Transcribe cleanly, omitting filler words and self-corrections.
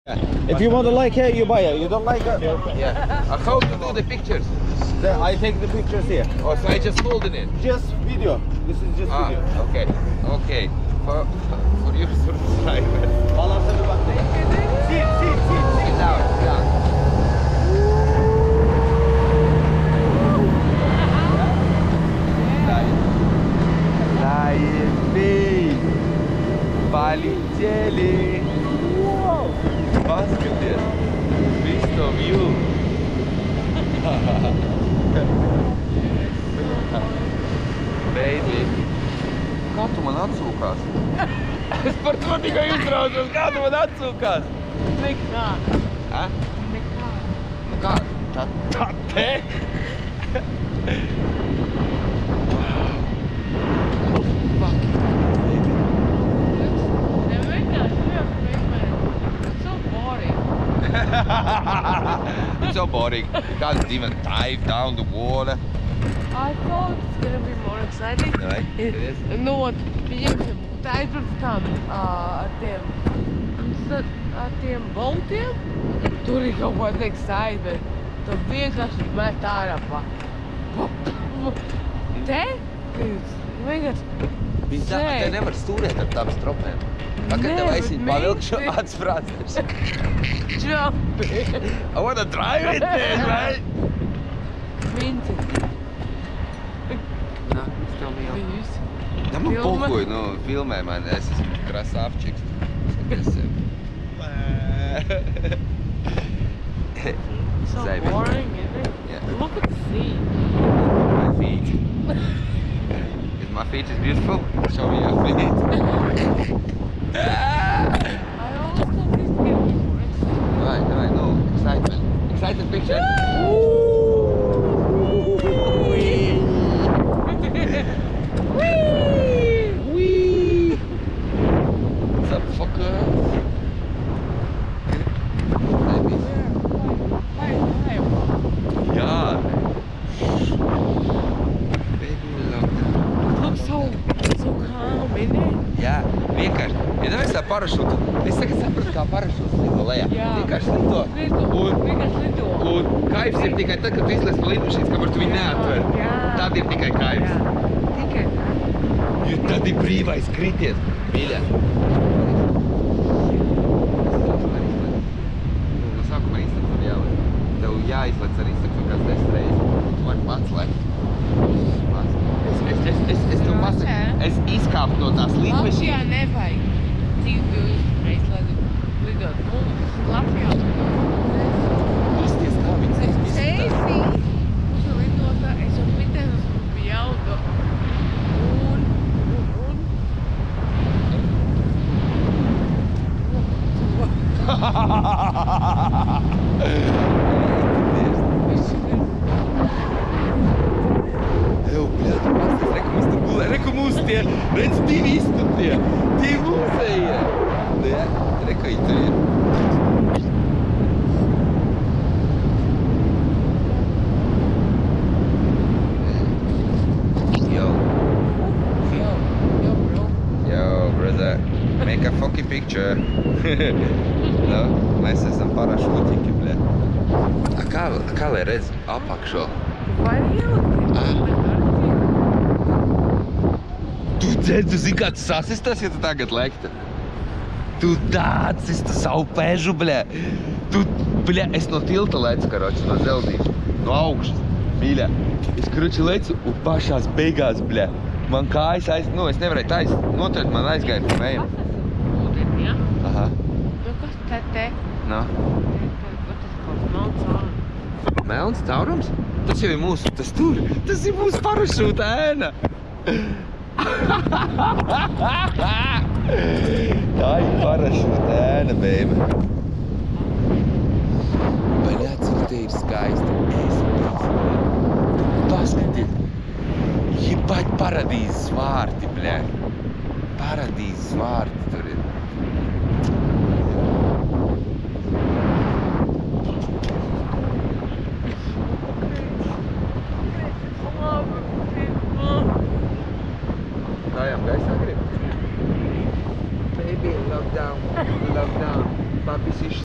If you want to like it, you buy it. You don't like it? Yeah. How to do the pictures? I take the pictures here. Oh, so I just holding it. Just video. This is just video. Okay. Okay. For your subscribers. Balansa bir bak. Sit. Sit down. Sit down. Заебись! Полетели! Paskaties! Visu view! Baby! Kā tu man atsūkās? Es par to tikai uztraucos, kā tu man atsūkās? Nekā. Ha? Nekā. Nu kā? Tā te? It's so boring. You can't even dive down the water. I thought it's gonna be more exciting. Right? It is. Nu, ot, pieņemsim, tā aizbrauc tam ar tiem boltiem. Tur ir kaut ko exciting. Tu vienkārši met ārā pa. Te? Vienkārši. Te nevar stūrēt ar tām stropēm. Kad tev aizsīt pavilkšu, atsprāsters. I wanna drive it then, right? Minci. Na, stel me jau. Bijus. Ja man pohuj, nu, filmē man, es esmu krasavčiks. Skaties sev. So Savage. boring, isn't it? Yeah. Look at the sea. My feet. My feet is beautiful. Show me your feet. I always thought this game was more exciting. Right, no, excitement. Excited picture. Wee! What's up, fuckers? Yeah. Baby, look. It looks so calm, isn't it? Jā, vienkārši. Iedomājies tā parašūtu. Es tagad sapratu, kā parašūts lido lejā. Jā. Vienkārši lido. Vienkārši lido. Un kaifs ir tikai tad, kad tu izliec no lidmašīnas, kamēr tu viņu neatver. Jā. Tad ir tikai kaifs. Jā. Tikai tā. Jo tad ir brīvais krities. Mīļā. No sākuma instruktoru jāliek. Tev jāizlec ar instruktoru kāds 10 reizes. Tu vari pats lekt. Es tev pasaku, es izkāpu no tās lidmašīnas. Latvijā nevajag cik 20 reizes lidot. Mums Latvijā Pasties, kā viņas izskatās. Sēsī. Mums ir lidotā, es jau pitēnos pie jauda. Un. Ew, bļāt, pasties, reku mums tur gulē. Reku mums tie, redz, divi izstutie. Divi mūsējie. Ne, reku viņi tur ir. Yo, brother, make a fucking picture. No, mēs esam parašūtīgi, bļā. Kā lai redz apakšo? Vai ielikt? Tu zini, kā tu sasistas, ja tu tagad lektu? Tu tāds esi savu pēžu, bļā. Bļā, es no tilta lecu, karoči, no Zeldības. No augšas, mīļā. Es, karoči, lecu un pašās beigās, bļā. Man kājas es nevarēju noturēt, man aizgāja pa mējam. Ūdeni, ja? Aha. Nu, kas te? No. Tas kaut melns ārā. Melns caurums? Tas jau ir mūsu, tas ir mūsu parašūta ēna. Tā ir parašūta ēna, baby. Baļā, cik te ir skaisti. Paskatiet. Jebать paradīzes vārti, bļā. Paradīzes vārti tur ir.